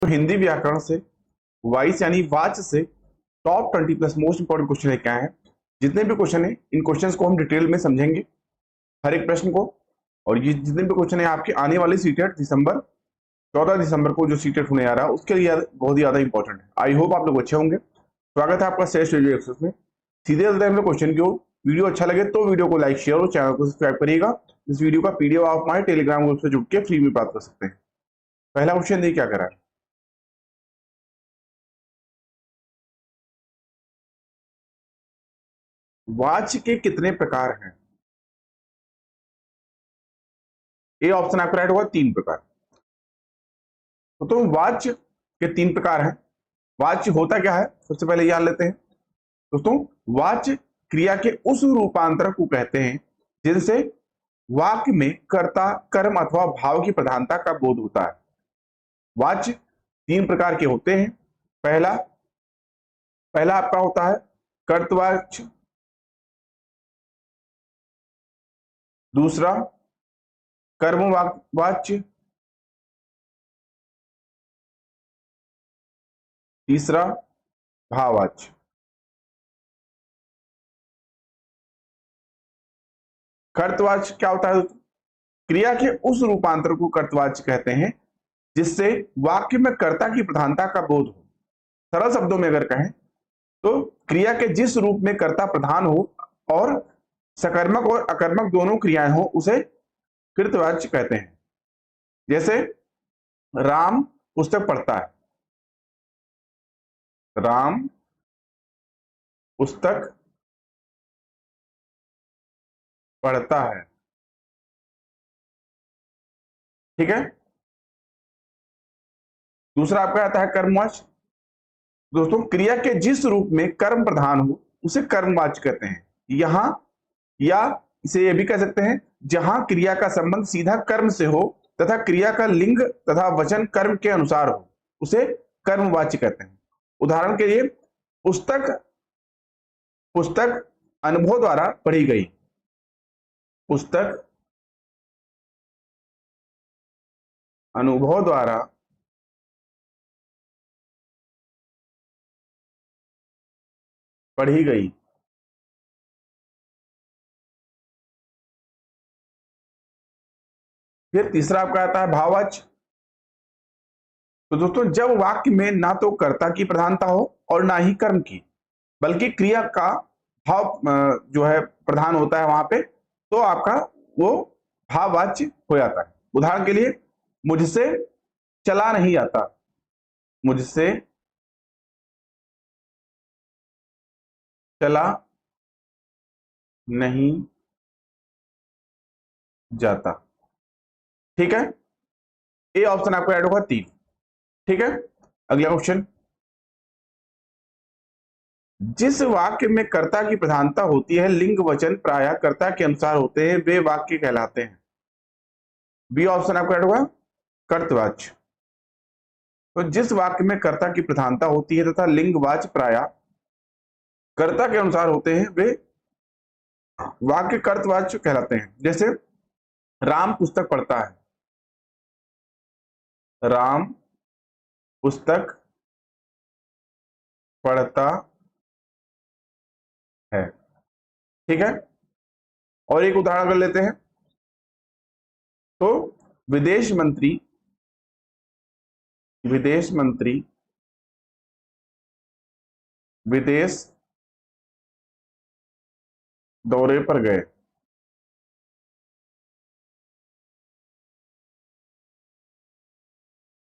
तो हिंदी व्याकरण से वाइस यानी वाच से top 20 plus most important question लेके आए हैं। जितने भी क्वेश्चन है इन क्वेश्चंस को हम डिटेल में समझेंगे हर एक प्रश्न को। और ये जितने भी क्वेश्चन है आपके आने वाले सीटेट दिसंबर 14 दिसंबर को जो सीटेट होने आ रहा है उसके लिए बहुत ही ज्यादा इंपॉर्टेंट है। आई होप आप लोग अच्छे होंगे। स्वागत है आपका श्रेष्ठ रेडियो एक्सेस में। सीधे चलते हैं हम लोग क्वेश्चन की ओर। वीडियो अच्छा लगे तो वीडियो को लाइक शेयर और चैनल को सब्सक्राइब करिएगा। इस वीडियो का पीडीएफ आप हमारे टेलीग्राम ग्रुप से जुड़ के फ्री में प्राप्त कर सकते हैं। पहला क्वेश्चन देखिए क्या करा है। वॉच के कितने प्रकार हैं? ए ऑप्शन आपका राइट होगा 3 प्रकार। तो वॉच के 3 प्रकार हैं। वॉच होता क्या है सबसे पहले जान लेते हैं। दोस्तों वॉच क्रिया के उस रूपांतर को कहते हैं जिनसे वाक्य में कर्ता कर्म अथवा भाव की प्रधानता का बोध होता है। वॉच 3 प्रकार के होते हैं। पहला पहला आपका होता है कर्तवाच्य, दूसरा कर्मवाच्य, तीसरा भाववाच्य। कर्तवाच्य क्या होता है? क्रिया के उस रूपांतर को कर्तवाच्य कहते हैं जिससे वाक्य में कर्ता की प्रधानता का बोध हो। सरल शब्दों में अगर कहें तो क्रिया के जिस रूप में कर्ता प्रधान हो और सकर्मक और अकर्मक दोनों क्रियाएं हो उसे कृतवाच्य कहते हैं। जैसे राम पुस्तक पढ़ता है, राम पुस्तक पढ़ता है। ठीक है। दूसरा आपका आता है कर्मवाच्य। दोस्तों क्रिया के जिस रूप में कर्म प्रधान हो उसे कर्मवाच्य कहते हैं। यहां या इसे ये भी कह सकते हैं जहां क्रिया का संबंध सीधा कर्म से हो तथा क्रिया का लिंग तथा वचन कर्म के अनुसार हो उसे कर्मवाच्य कहते हैं। उदाहरण के लिए पुस्तक पुस्तक अनुभव द्वारा पढ़ी गई, पुस्तक अनुभव द्वारा पढ़ी गई। फिर तीसरा आपका आता है भाववाच्य। तो दोस्तों जब वाक्य में ना तो कर्ता की प्रधानता हो और ना ही कर्म की बल्कि क्रिया का भाव जो है प्रधान होता है वहां पे तो आपका वो भाववाच्य हो जाता है। उदाहरण के लिए मुझसे चला नहीं जाता, मुझसे चला नहीं जाता। ठीक है। ए ऑप्शन आपको ऐड होगा 3। ठीक है। अगला क्वेश्चन, जिस वाक्य में कर्ता की प्रधानता होती है लिंग वचन प्रायः कर्ता के अनुसार होते हैं वे वाक्य कहलाते हैं। बी ऑप्शन आपको ऐड होगा कर्तवाच्य। तो जिस वाक्य में कर्ता की प्रधानता होती है तथा लिंगवाच्य प्रायः कर्ता के अनुसार होते हैं वे वाक्य कर्तवाच्य कहलाते हैं। जैसे राम पुस्तक पढ़ता है, राम पुस्तक पढ़ता है। ठीक है। और एक उदाहरण कर लेते हैं। तो विदेश मंत्री विदेश मंत्री विदेश दौरे पर गए।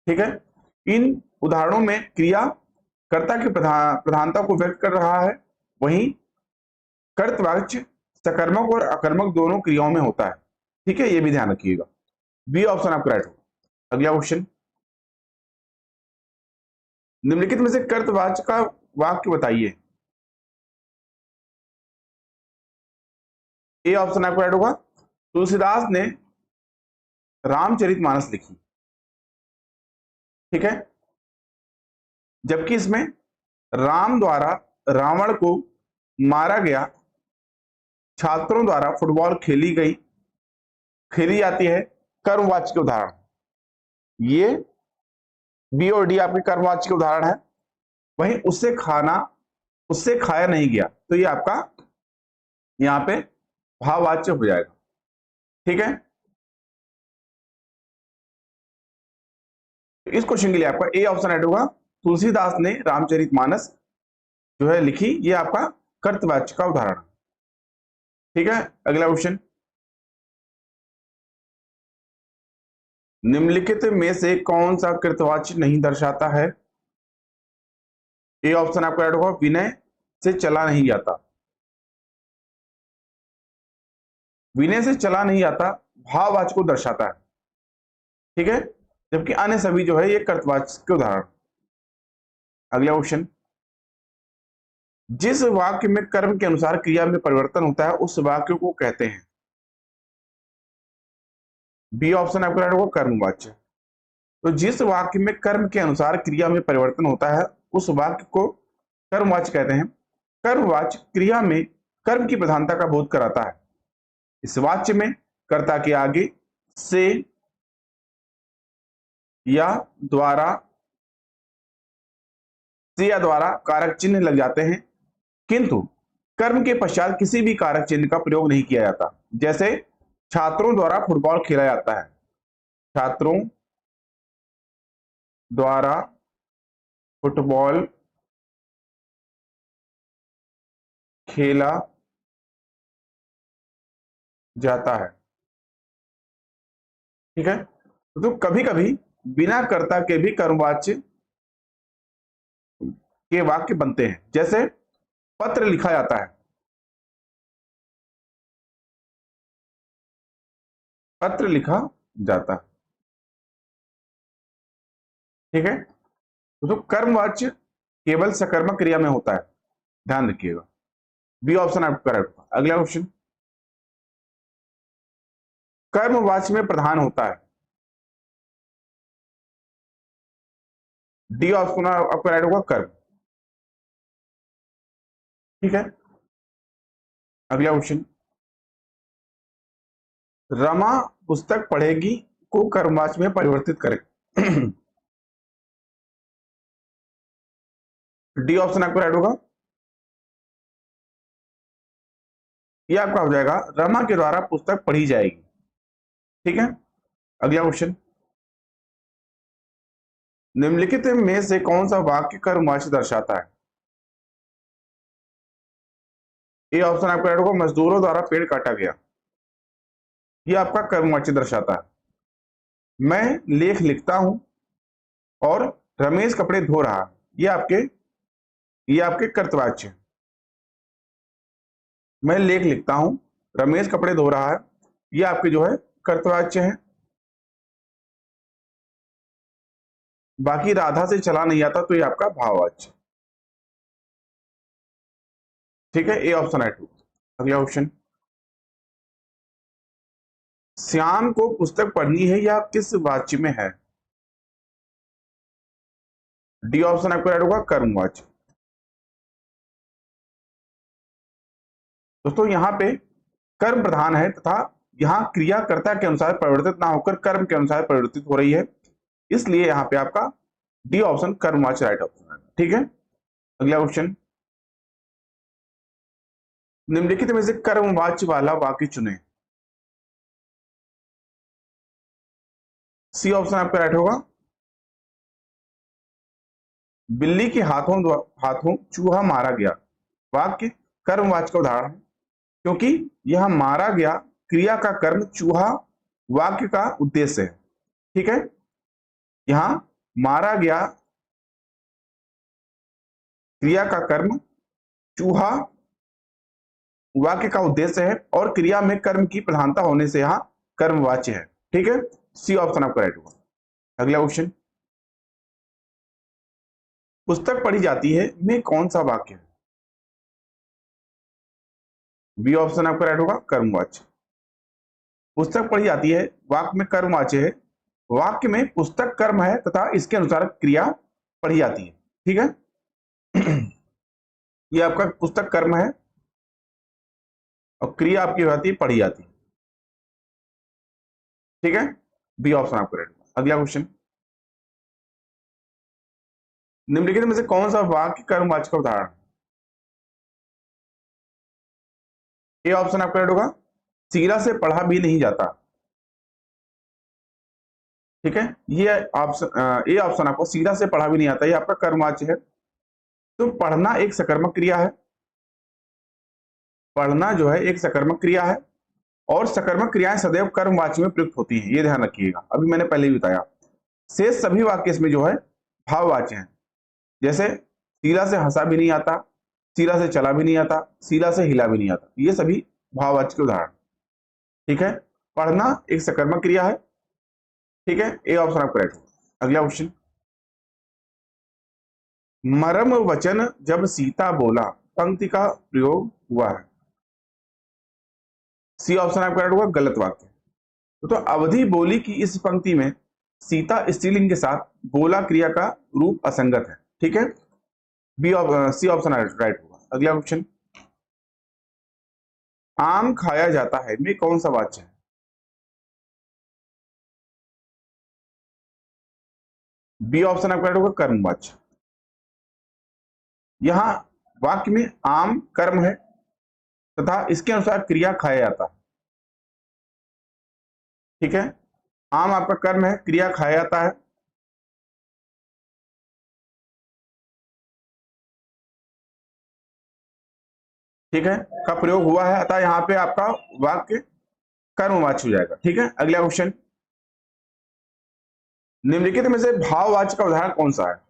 ठीक है। इन उदाहरणों में क्रिया कर्ता की प्रधानता को व्यक्त कर रहा है, वहीं कर्तवाच्य सकर्मक और अकर्मक दोनों क्रियाओं में होता है। ठीक है, ये भी ध्यान रखिएगा। बी ऑप्शन आपका राइट होगा। अगला क्वेश्चन, निम्नलिखित में से कर्तवाच्य का वाक्य बताइए। ए ऑप्शन आपका राइट होगा। तुलसीदास ने रामचरितमानस लिखी। ठीक है। जबकि इसमें राम द्वारा रावण को मारा गया, छात्रों द्वारा फुटबॉल खेली जाती है। कर्मवाच्य के उदाहरण ये बी और डी आपके कर्मवाच्य के उदाहरण है। वहीं उससे खाया नहीं गया, तो ये आपका यहाँ पे भाववाच्य हो जाएगा। ठीक है, इस क्वेश्चन के लिए आपका ए ऑप्शन ऐड होगा। तुलसीदास ने रामचरितमानस जो है लिखी, ये आपका कर्तवाच्य का उदाहरण। ठीक है, अगला क्वेश्चन, निम्नलिखित में से कौन सा कृतवाच्य नहीं दर्शाता है? ए ऑप्शन आपका ऐड होगा, विनय से चला नहीं जाता। विनय से चला नहीं जाता भाववाच्य को दर्शाता है। ठीक है, जबकि अन्य सभी जो है ये कर्तवाच्य के उदाहरण। अगला क्वेश्चन, जिस वाक्य में कर्म के अनुसार क्रिया में परिवर्तन होता है उस वाक्य को कहते हैं। बी ऑप्शन आपका ऐड होगा, कर्मवाच्य। तो जिस वाक्य में कर्म के अनुसार क्रिया में परिवर्तन होता है उस वाक्य को कर्मवाच्य कहते हैं। कर्मवाच्य क्रिया में कर्म की प्रधानता का बोध कराता है। इस वाच्य में कर्ता के आगे से या द्वारा कारक चिन्ह लग जाते हैं, किंतु कर्म के पश्चात किसी भी कारक चिन्ह का प्रयोग नहीं किया जाता। जैसे छात्रों द्वारा फुटबॉल खेला जाता है, छात्रों द्वारा फुटबॉल खेला जाता है। ठीक है, तो कभी कभी बिना कर्ता के भी कर्मवाच्य के वाक्य बनते हैं। जैसे पत्र लिखा जाता है, पत्र लिखा जाता है। ठीक है, तो कर्मवाच्य केवल सकर्मक क्रिया में होता है, ध्यान रखिएगा। बी ऑप्शन आपका करेक्ट। अगला क्वेश्चन, कर्मवाच्य में प्रधान होता है। डी ऑप्शन आपका राइट होगा, कर्म। ठीक है, अगला क्वेश्चन, रमा पुस्तक पढ़ेगी को कर्मवाच्य में परिवर्तित करें। डी ऑप्शन आपका राइट होगा, यह आपका हो जाएगा रमा के द्वारा पुस्तक पढ़ी जाएगी। ठीक है, अगला क्वेश्चन, निम्नलिखित में से कौन सा वाक्य कर्मवाच्य दर्शाता है? ए ऑप्शन आपका राइट होगा, मजदूरों द्वारा पेड़ काटा गया, यह आपका कर्मवाच्य दर्शाता है। मैं लेख लिखता हूं और रमेश कपड़े धो रहा, ये आपके कर्तवाच्य है। मैं लेख लिखता हूं, रमेश कपड़े धो रहा है, ये आपके जो है कर्तवाच्य है। बाकी राधा से चला नहीं आता, तो ये आपका भाववाच्य। ठीक है, ए ऑप्शन है 2। अगला क्वेश्चन, श्याम को पुस्तक पढ़नी है, या किस वाच्य में है? डी ऑप्शन आपको राइट होगा, कर्मवाच्य। दोस्तों यहाँ पे कर्म प्रधान है तथा यहाँ क्रिया कर्ता के अनुसार परिवर्तित ना होकर कर्म के अनुसार परिवर्तित हो रही है, इसलिए यहाँ पे आपका डी ऑप्शन कर्मवाच्य राइट ऑप्शन है। ठीक है, अगला क्वेश्चन, निम्नलिखित में से कर्मवाच्य वाला वाक्य चुने। सी ऑप्शन आपका राइट होगा, बिल्ली के हाथों चूहा मारा गया, वाक्य कर्मवाच्य का उदाहरण है, क्योंकि यह मारा गया क्रिया का कर्म चूहा वाक्य का उद्देश्य है। ठीक है, यहां मारा गया क्रिया का कर्म चूहा वाक्य का उद्देश्य है और क्रिया में कर्म की प्रधानता होने से यहां कर्मवाच्य है। ठीक है, सी ऑप्शन आपका राइट होगा। अगला क्वेश्चन, पुस्तक पढ़ी जाती है में कौन सा वाक्य है? बी ऑप्शन आपका राइट होगा, कर्मवाच्य। पुस्तक पढ़ी जाती है वाक्य में कर्मवाच्य है, वाक्य में पुस्तक कर्म है तथा इसके अनुसार क्रिया पढ़ी जाती है। ठीक है, ये आपका पुस्तक कर्म है और क्रिया आपकी होती है पढ़ी जाती है। ठीक है, बी ऑप्शन आपका राइट होगा। अगला क्वेश्चन, निम्नलिखित में से कौन सा वाक्य कर्मवाचक का उदाहरण है? ए ऑप्शन आपका राइट होगा, शीला से पढ़ा भी नहीं जाता। ठीक है, ये ऑप्शन ए ऑप्शन आपको शीला से पढ़ा भी नहीं आता, ये आपका कर्मवाच्य है। तो पढ़ना एक सकर्मक क्रिया है, पढ़ना जो है एक सकर्मक क्रिया है, और सकर्मक क्रियाएं सदैव कर्मवाच्य में प्रयुक्त होती हैं, ये ध्यान रखिएगा, अभी मैंने पहले ही बताया। शेष सभी वाक्य इसमें जो है भाववाच्य हैं, जैसे शीला से हंसा भी नहीं आता, शीला से चला भी नहीं आता, शीला से हिला भी नहीं आता, ये सभी भाववाच्य के उदाहरण। ठीक है, पढ़ना एक सकर्मक क्रिया है। ठीक है, ए ऑप्शन आप करेक्ट हो। अगला क्वेश्चन, मरम वचन जब सीता बोला पंक्ति का प्रयोग हुआ है। सी ऑप्शन आपका करेक्ट होगा, गलत वाक्य। तो अवधि बोली की इस पंक्ति में सीता स्त्रीलिंग के साथ बोला क्रिया का रूप असंगत है। ठीक है, सी ऑप्शन राइट होगा। अगला क्वेश्चन, आम खाया जाता है में कौन सा वाच्य है? बी ऑप्शन आपका राइट होगा, कर्मवाच्य। यहां वाक्य में आम कर्म है तथा इसके अनुसार क्रिया खाया जाता है। ठीक है, आम आपका कर्म है, क्रिया खाया जाता है। ठीक है, का प्रयोग हुआ है, अतः यहां पे आपका वाक्य कर्मवाच्य हो जाएगा। ठीक है, अगला क्वेश्चन, निम्नलिखित में से भाववाच्य का उदाहरण कौन सा है?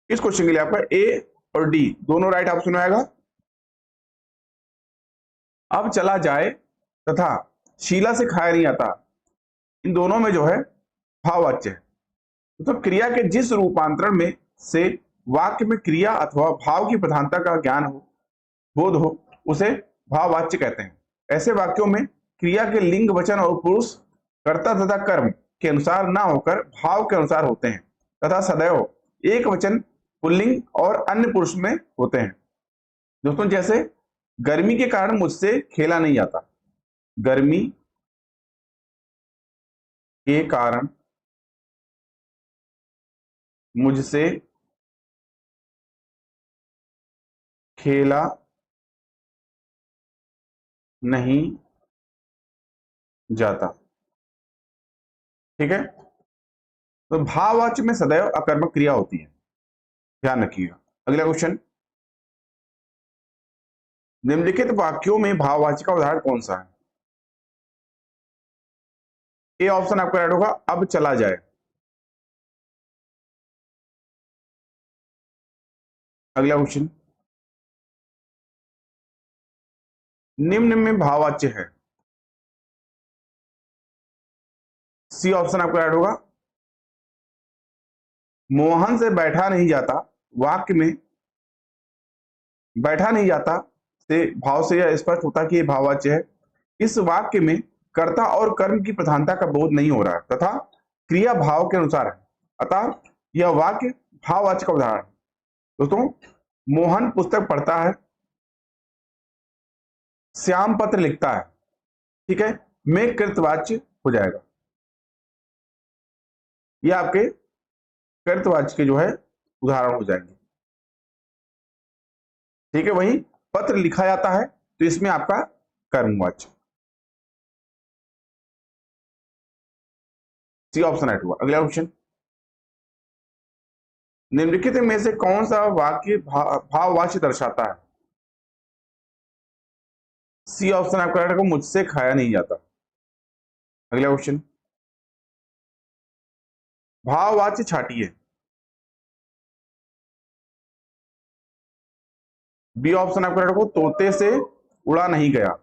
इस क्वेश्चन के लिए आपका ए और डी दोनों राइट ऑप्शन में आएगा। अब चला जाए तथा शीला से खाया नहीं आता, इन दोनों में जो है भाववाच्य है। तो क्रिया के जिस रूपांतरण में से वाक्य में क्रिया अथवा भाव की प्रधानता का ज्ञान हो, बोध हो, उसे भाववाच्य कहते हैं। ऐसे वाक्यों में क्रिया के लिंग, वचन और पुरुष कर्ता तथा कर्म के अनुसार ना होकर भाव के अनुसार होते हैं तथा सदैव एक वचन पुल्लिंग और अन्य पुरुष में होते हैं। दोस्तों, जैसे गर्मी के कारण मुझसे खेला नहीं जाता, गर्मी के कारण मुझसे खेला नहीं जाता। ठीक है, तो भाववाच्य में सदैव अकर्मक क्रिया होती है, ध्यान रखिएगा। अगला क्वेश्चन, निम्नलिखित वाक्यों में भाववाच्य का उदाहरण कौन सा है? ए ऑप्शन आपका राइट होगा, अब चला जाए। अगला क्वेश्चन, निम्न में भाववाच्य है। सी ऑप्शन आपका राइट होगा, मोहन से बैठा नहीं जाता, वाक्य में बैठा नहीं जाता से भाव से यह स्पष्ट होता कि यह भाववाच्य है। इस वाक्य में कर्ता और कर्म की प्रधानता का बोध नहीं हो रहा है तथा क्रिया भाव के अनुसार है, अतः यह वाक्य भाववाच्य का उदाहरण है। दोस्तों, मोहन पुस्तक पढ़ता है, श्याम पत्र लिखता है। ठीक है, में कृतवाच्य हो जाएगा, ये आपके कृतवाच्य के जो है उदाहरण हो जाएंगे। ठीक है, वही पत्र लिखा जाता है तो इसमें आपका कर्मवाच्य। सी ऑप्शन राइट हुआ। अगला क्वेश्चन, निम्नलिखित में से कौन सा वाक्य भाववाच्य दर्शाता है? सी ऑप्शन आपका राइट होगा, मुझसे खाया नहीं जाता। अगला क्वेश्चन, भाववाच्य छाटिए। बी ऑप्शन आपका राइट होगा, तोते से उड़ा नहीं गया।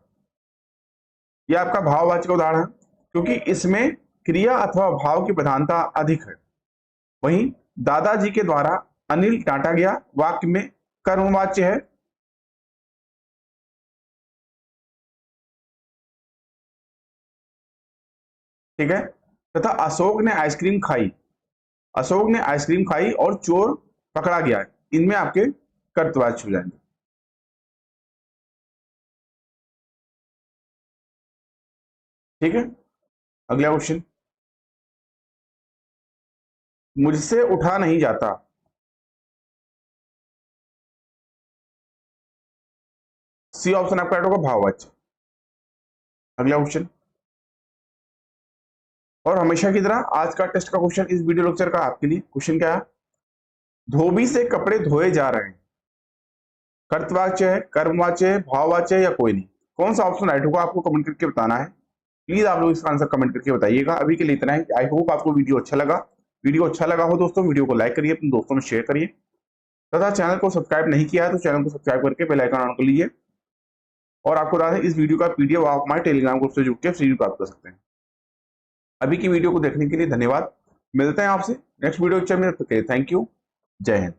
यह आपका भाववाच्य का उदाहरण है, क्योंकि इसमें क्रिया अथवा भाव की प्रधानता अधिक है। वहीं दादाजी के द्वारा अनिल डांटा गया, वाक्य में कर्मवाच्य है। ठीक है, तथा अशोक ने आइसक्रीम खाई, अशोक ने आइसक्रीम खाई और चोर पकड़ा गया, इनमें आपके कर्तवाच्य हो जाएंगे। ठीक है, अगला क्वेश्चन, मुझसे उठा नहीं जाता। सी ऑप्शन आपका होगा भाववाच्य। अगला क्वेश्चन, और हमेशा की तरह आज का टेस्ट का क्वेश्चन इस वीडियो लेक्चर का आपके लिए क्वेश्चन क्या है, धोबी से कपड़े धोए जा रहे हैं, कर्तवाच्य है, कर्मवाच्य है, भाववाच्य है या कोई नहीं, कौन सा ऑप्शन राइट होगा आपको कमेंट करके बताना है। प्लीज आप लोग इसका आंसर कमेंट करके बताइएगा। अभी के लिए इतना ही। आई होप आपको वीडियो अच्छा लगा। वीडियो अच्छा लगा हो दोस्तों, वीडियो को लाइक करिए, अपने दोस्तों में शेयर करिए, तथा चैनल को सब्सक्राइब नहीं किया है तो चैनल को सब्सक्राइब करके बेल आइकन ऑन कर लीजिए। और आपको बता दें, इस वीडियो का पीडीएफ आप हमारे टेलीग्राम ग्रुप से जुड़ के फ्री प्राप्त कर सकते हैं। अभी की वीडियो को देखने के लिए धन्यवाद। मिलते हैं आपसे नेक्स्ट वीडियो लेक्चर में। Thank you. जय हिंद।